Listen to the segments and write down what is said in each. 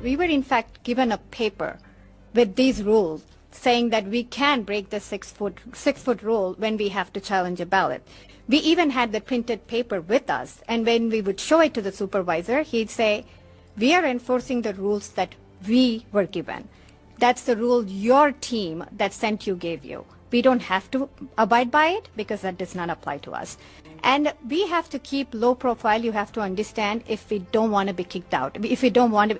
we were in fact given a paper with these rules saying that we can break the 6-foot rule when we have to challenge a ballot. We even had the printed paper with us, and when we would show it to the supervisor, he'd say, we are enforcing the rules that we were given. That's the rule your team that sent you gave you. We don't have to abide by it because that does not apply to us. And we have to keep low profile. You have to understand if we don't want to be kicked out. If we don't want to,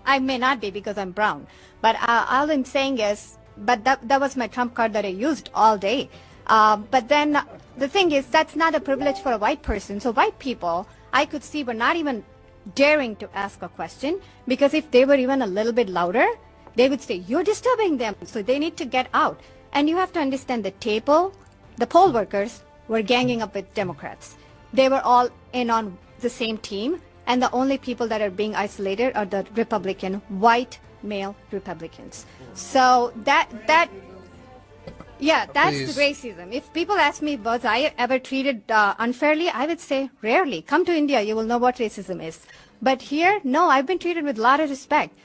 I may not be because I'm brown, but all I'm saying is, but that was my trump card that I used all day. But then the thing is, that's not a privilege for a white person. So white people, I could see, were not even daring to ask a question, because if they were even a little bit louder, they would say, you're disturbing them. So they need to get out. And you have to understand the poll workers were ganging up with Democrats. They were all in on the same team, and the only people that are being isolated are the Republican, white male Republicans. So that's the racism. If people ask me, was I ever treated unfairly, I would say rarely. Come to India, you will know what racism is. But here, no, I've been treated with a lot of respect.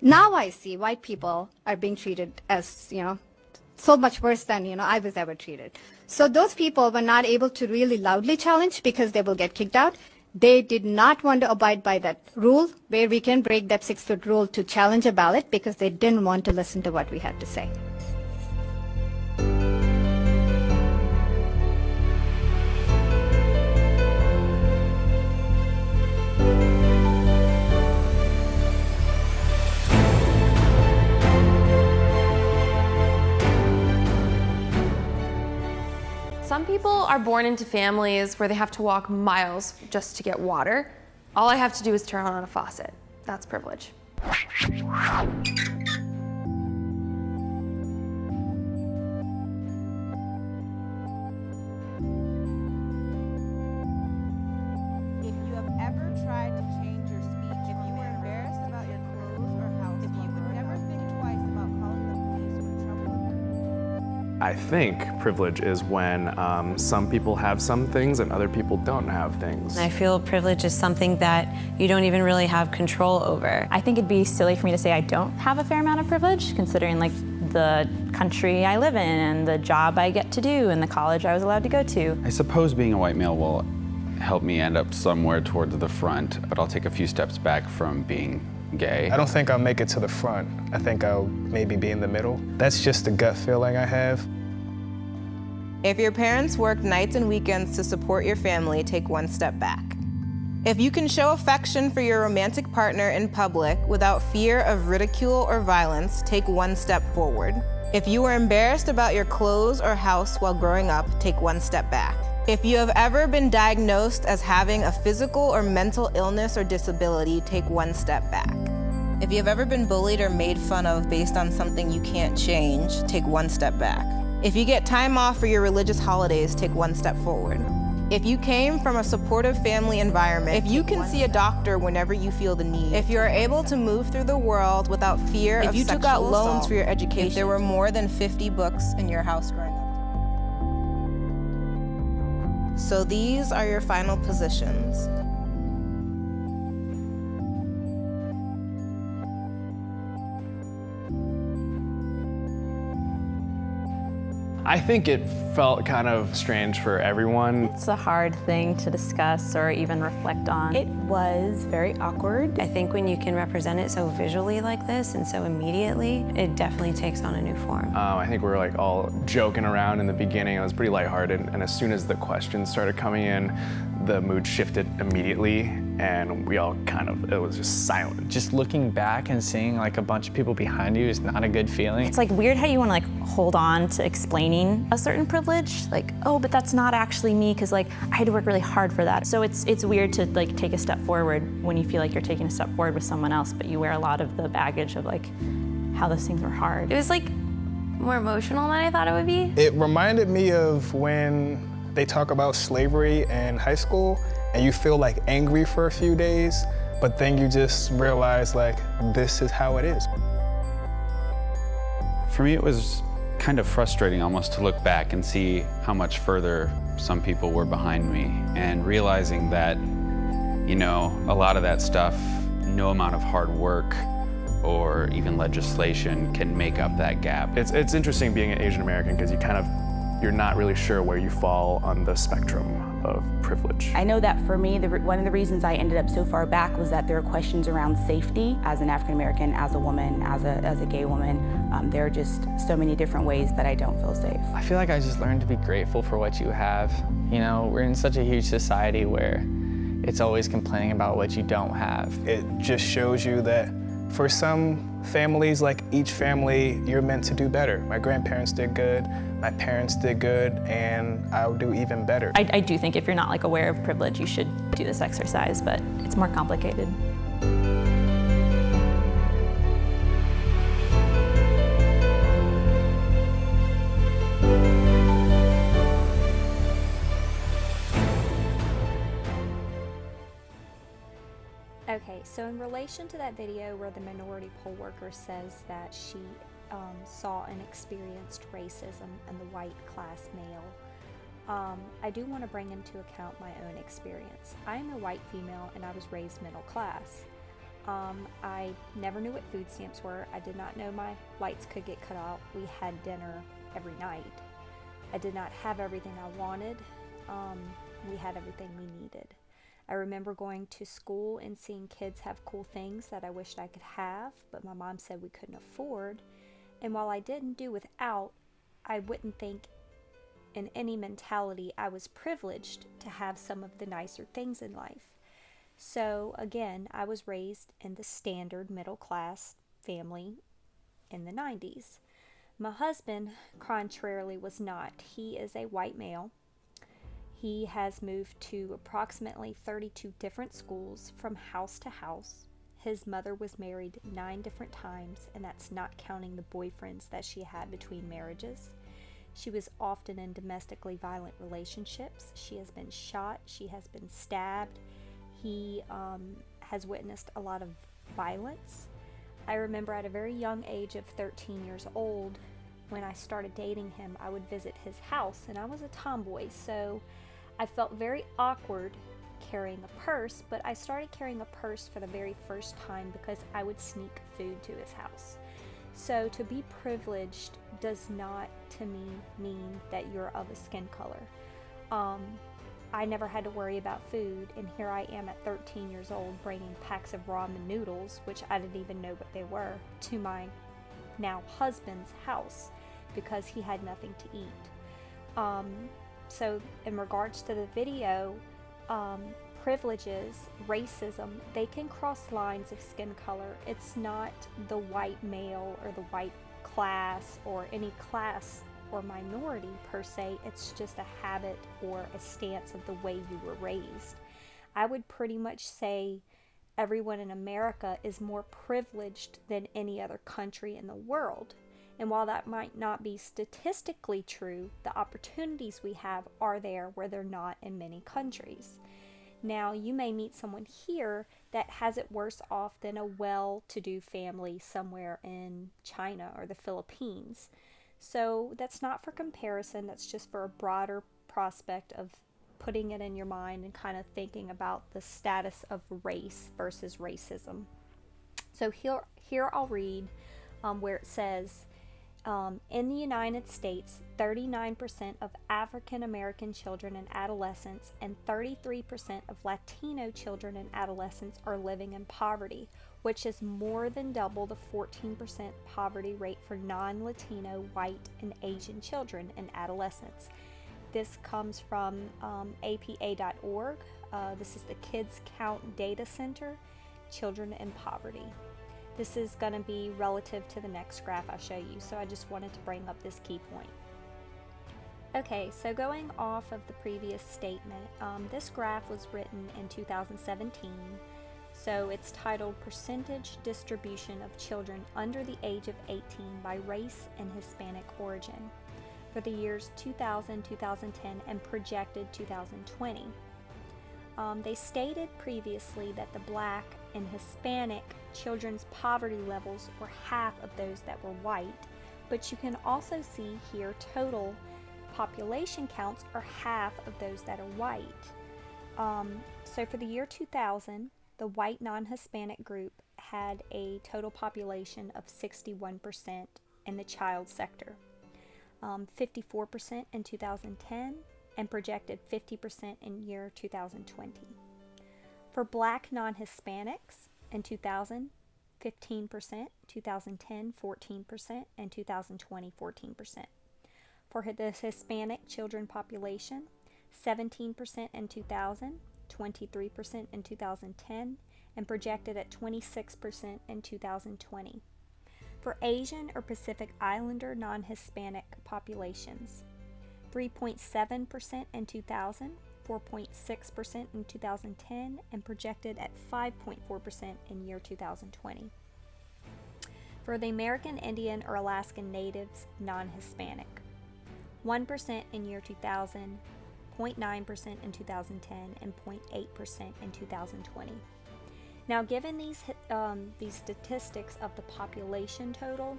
Now I see white people are being treated as, so much worse than, I was ever treated. So those people were not able to really loudly challenge because they will get kicked out. They did not want to abide by that rule where we can break that 6-foot rule to challenge a ballot because they didn't want to listen to what we had to say. Some people are born into families where they have to walk miles just to get water. All I have to do is turn on a faucet. That's privilege. If you have ever tried to change your speech, if you were embarrassed about your clothes or house, if you would never think twice about calling the police when trouble occurs. I think privilege is when some people have some things and other people don't have things. I feel privilege is something that you don't even really have control over. I think it'd be silly for me to say I don't have a fair amount of privilege, considering the country I live in and the job I get to do and the college I was allowed to go to. I suppose being a white male will help me end up somewhere towards the front, but I'll take a few steps back from being gay. I don't think I'll make it to the front. I think I'll maybe be in the middle. That's just the gut feeling I have. If your parents work nights and weekends to support your family, take one step back. If you can show affection for your romantic partner in public without fear of ridicule or violence, take one step forward. If you were embarrassed about your clothes or house while growing up, take one step back. If you have ever been diagnosed as having a physical or mental illness or disability, take one step back. If you have ever been bullied or made fun of based on something you can't change, take one step back. If you get time off for your religious holidays, take one step forward. If you came from a supportive family environment, if you can see a doctor whenever you feel the need, if you are able to move through the world without fear of sexual assault, if you took out loans for your education, if there were more than 50 books in your house growing up. So these are your final positions. I think it felt kind of strange for everyone. It's a hard thing to discuss or even reflect on. It was very awkward. I think when you can represent it so visually like this and so immediately, it definitely takes on a new form. I think we were all joking around in the beginning. It was pretty lighthearted, and as soon as the questions started coming in, the mood shifted immediately, and we all it was just silent. Just looking back and seeing a bunch of people behind you is not a good feeling. It's weird how you want to hold on to explaining a certain privilege, oh, but that's not actually me, because I had to work really hard for that. So it's weird to take a step forward when you feel like you're taking a step forward with someone else, but you wear a lot of the baggage of how those things were hard. It was more emotional than I thought it would be. It reminded me of when they talk about slavery in high school, and you feel angry for a few days, but then you just realize this is how it is. For me, it was kind of frustrating almost to look back and see how much further some people were behind me, and realizing that, a lot of that stuff no amount of hard work or even legislation can make up that gap. It's interesting being an Asian American because you're not really sure where you fall on the spectrum of privilege. I know that for me, one of the reasons I ended up so far back was that there are questions around safety as an African American, as a woman, as a gay woman. There are just so many different ways that I don't feel safe. I feel like I just learned to be grateful for what you have. You know, we're in such a huge society where it's always complaining about what you don't have. It just shows you that for some families, like each family, you're meant to do better. My grandparents did good, my parents did good, and I'll do even better. I do think if you're not like aware of privilege, you should do this exercise, but it's more complicated. Okay, so in relation to that video where the minority poll worker says that she saw and experienced racism in the white class male, I do want to bring into account my own experience. I am a white female and I was raised middle class. I never knew what food stamps were. I did not know my lights could get cut out. We had dinner every night. I did not have everything I wanted. We had everything we needed. I remember going to school and seeing kids have cool things that I wished I could have, but my mom said we couldn't afford. And while I didn't do without, I wouldn't think in any mentality I was privileged to have some of the nicer things in life. So again, I was raised in the standard middle class family in the 90s. My husband, contrarily, was not. He is a white male. He has moved to approximately 32 different schools from house to house. His mother was married 9 different times, and that's not counting the boyfriends that she had between marriages. She was often in domestically violent relationships. She has been shot. She has been stabbed. He has witnessed a lot of violence. I remember at a very young age of 13 years old, when I started dating him, I would visit his house, and I was a tomboy, so I felt very awkward carrying a purse, but I started carrying a purse for the very first time because I would sneak food to his house. So to be privileged does not, to me, mean that you're of a skin color. I never had to worry about food, and here I am at 13 years old bringing packs of ramen noodles, which I didn't even know what they were, to my now husband's house because he had nothing to eat. So in regards to the video, privileges, racism, they can cross lines of skin color. It's not the white male or the white class or any class or minority per se. It's just a habit or a stance of the way you were raised. I would pretty much say everyone in America is more privileged than any other country in the world. And while that might not be statistically true, the opportunities we have are there where they're not in many countries. Now, you may meet someone here that has it worse off than a well-to-do family somewhere in China or the Philippines. So that's not for comparison, that's just for a broader prospect of putting it in your mind and kind of thinking about the status of race versus racism. So here I'll read where it says, in the United States, 39% of African American children and adolescents and 33% of Latino children and adolescents are living in poverty, which is more than double the 14% poverty rate for non-Latino, white, and Asian children and adolescents. This comes from APA.org. This is the Kids Count Data Center, Children in Poverty. This is going to be relative to the next graph I show you, so I just wanted to bring up this key point. Okay, so going off of the previous statement, this graph was written in 2017, so it's titled Percentage Distribution of Children Under the Age of 18 by Race and Hispanic Origin for the years 2000, 2010, and projected 2020. They stated previously that the Black and Hispanic children's poverty levels were half of those that were white, but you can also see here total population counts are half of those that are white. So for the year 2000, the white non-Hispanic group had a total population of 61% in the child sector, 54% in 2010, and projected 50% in year 2020. For black non-Hispanics in 2000, 15%, 2010, 14%, and 2020, 14%. For the Hispanic children population, 17% in 2000, 23% in 2010, and projected at 26% in 2020. For Asian or Pacific Islander non-Hispanic populations, 3.7% in 2000, 4.6% in 2010, and projected at 5.4% in year 2020. For the American Indian or Alaskan Natives non-Hispanic, 1% in year 2000, 0.9% in 2010, and 0.8% in 2020. Now, given these statistics of the population total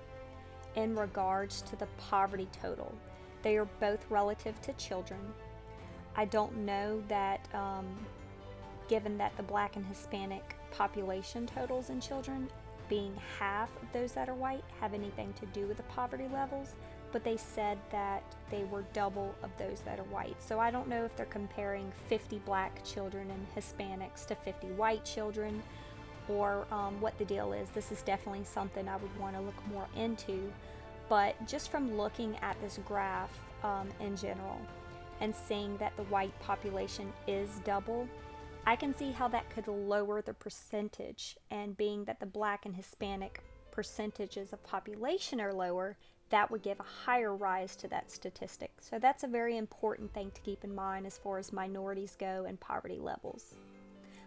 in regards to the poverty total, they are both relative to children. I don't know that, given that the black and Hispanic population totals in children, being half of those that are white, have anything to do with the poverty levels, but they said that they were double of those that are white. So I don't know if they're comparing 50 black children and Hispanics to 50 white children, or what the deal is. This is definitely something I would want to look more into, but just from looking at this graph in general and seeing that the white population is double, I can see how that could lower the percentage, and being that the black and Hispanic percentages of population are lower, that would give a higher rise to that statistic. So that's a very important thing to keep in mind as far as minorities go and poverty levels.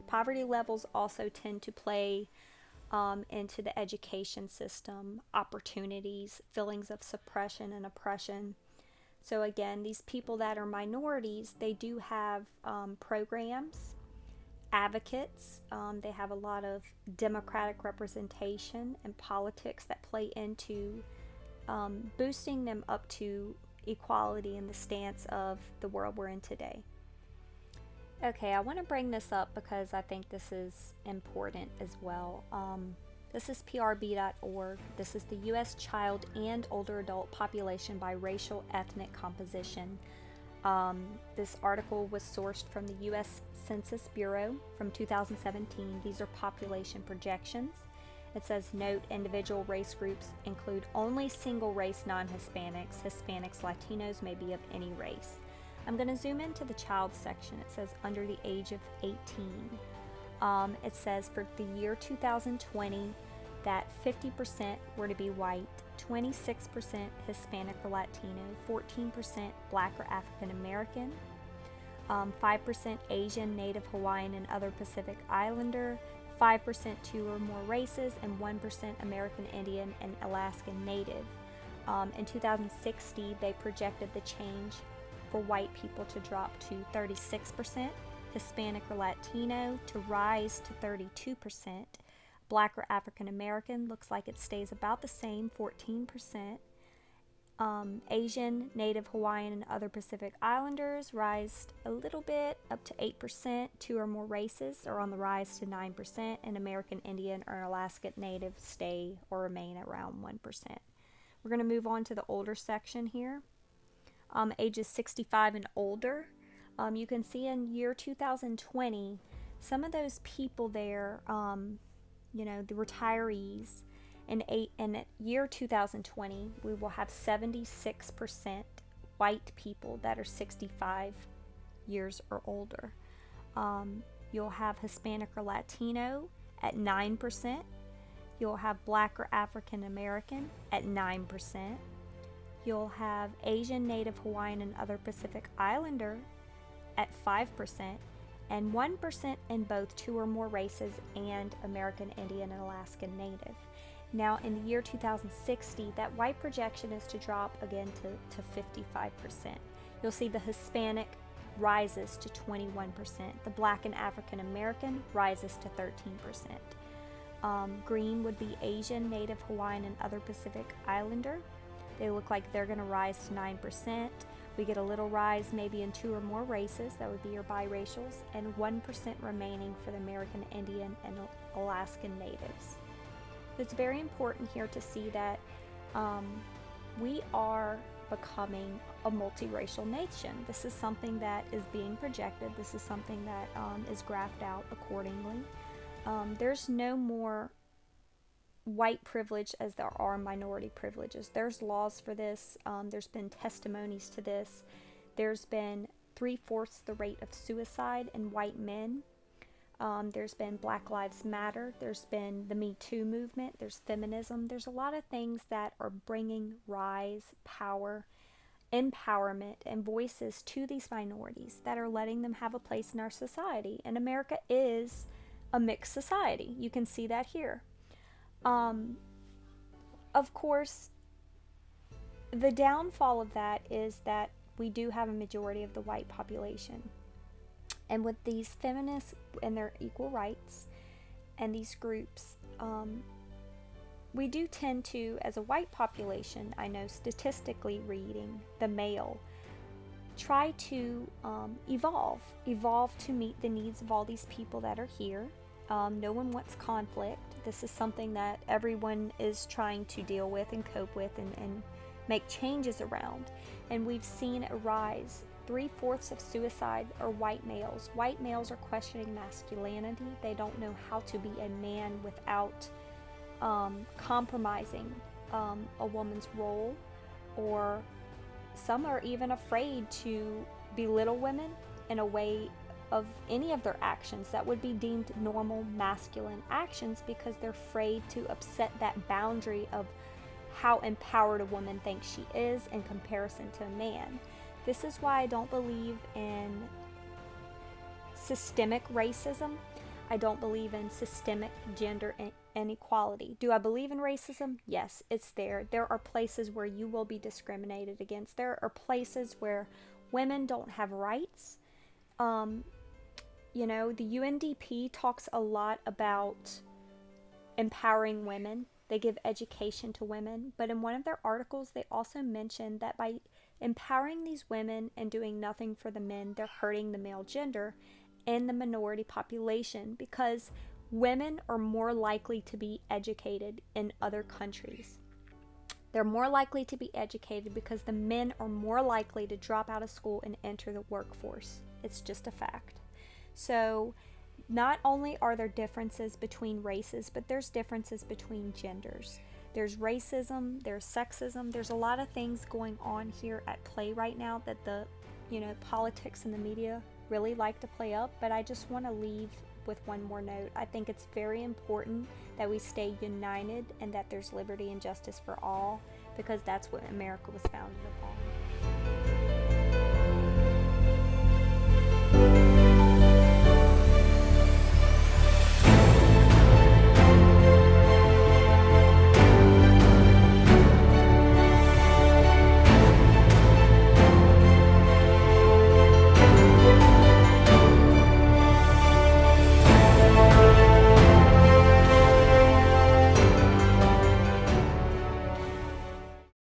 Poverty levels also tend to play into the education system, opportunities, feelings of suppression and oppression. So again, these people that are minorities, they do have programs, advocates, they have a lot of democratic representation and politics that play into boosting them up to equality in the stance of the world we're in today. Okay, I want to bring this up because I think this is important as well. This is PRB.org. This is the U.S. child and older adult population by racial ethnic composition. This article was sourced from the U.S. Census Bureau from 2017. These are population projections. It says, note, individual race groups include only single race non-Hispanics. Hispanics, Latinos may be of any race. I'm going to zoom into the child section. It says under the age of 18. It says for the year 2020 that 50% were to be white, 26% Hispanic or Latino, 14% Black or African American, 5% Asian, Native Hawaiian, and other Pacific Islander, 5% two or more races, and 1% American Indian and Alaskan Native. In 2060, they projected the change for white people to drop to 36%, Hispanic or Latino to rise to 32%, Black or African American looks like it stays about the same, 14%, Asian, Native Hawaiian, and other Pacific Islanders rise a little bit, up to 8%, two or more races are on the rise to 9%, and American Indian or Alaskan Native stay or remain around 1%. We're going to move on to the older section here. Ages 65 and older. You can see in year 2020, some of those people there, the retirees, in year 2020, we will have 76% white people that are 65 years or older. You'll have Hispanic or Latino at 9%. You'll have Black or African American at 9%. You'll have Asian, Native Hawaiian, and other Pacific Islander at 5%, and 1% in both two or more races and American Indian and Alaskan Native. Now, in the year 2060, that white projection is to drop again to 55%. You'll see the Hispanic rises to 21%. The Black and African American rises to 13%. Green would be Asian, Native Hawaiian, and other Pacific Islander. They look like they're going to rise to 9%. We get a little rise maybe in 2 or more races, that would be your biracials, and 1% remaining for the American Indian and Alaskan natives. It's very important here to see that we are becoming a multiracial nation. This is something that is being projected. This is something that is graphed out accordingly. There's no more white privilege as there are minority privileges. There's laws for this. There's been testimonies to this. There's been 3/4 the rate of suicide in white men. There's been Black Lives Matter. There's been the Me Too movement. There's feminism. There's a lot of things that are bringing rise, power, empowerment, and voices to these minorities that are letting them have a place in our society. And America is a mixed society. You can see that here. Of course, the downfall of that is that we do have a majority of the white population. And with these feminists and their equal rights and these groups, we do tend to, as a white population, I know statistically reading, the male, try to evolve to meet the needs of all these people that are here. No one wants conflict. This is something that everyone is trying to deal with and cope with and make changes around. And we've seen a rise. 3/4 of suicide are white males. White males are questioning masculinity. They don't know how to be a man without compromising a woman's role, or some are even afraid to belittle women in a way of any of their actions that would be deemed normal masculine actions, because they're afraid to upset that boundary of how empowered a woman thinks she is in comparison to a man. This is why I don't believe in systemic racism. I don't believe in systemic gender inequality. Do I believe in racism? Yes, it's there. There are places where you will be discriminated against. There are places where women don't have rights. You know, the UNDP talks a lot about empowering women. They give education to women. But in one of their articles, they also mentioned that by empowering these women and doing nothing for the men, they're hurting the male gender and the minority population, because women are more likely to be educated in other countries. They're more likely to be educated because the men are more likely to drop out of school and enter the workforce. It's just a fact. So not only are there differences between races, but there's differences between genders. There's racism, there's sexism, there's a lot of things going on here at play right now that the, politics and the media really like to play up. But I just want to leave with one more note. I think it's very important that we stay united and that there's liberty and justice for all, because that's what America was founded upon.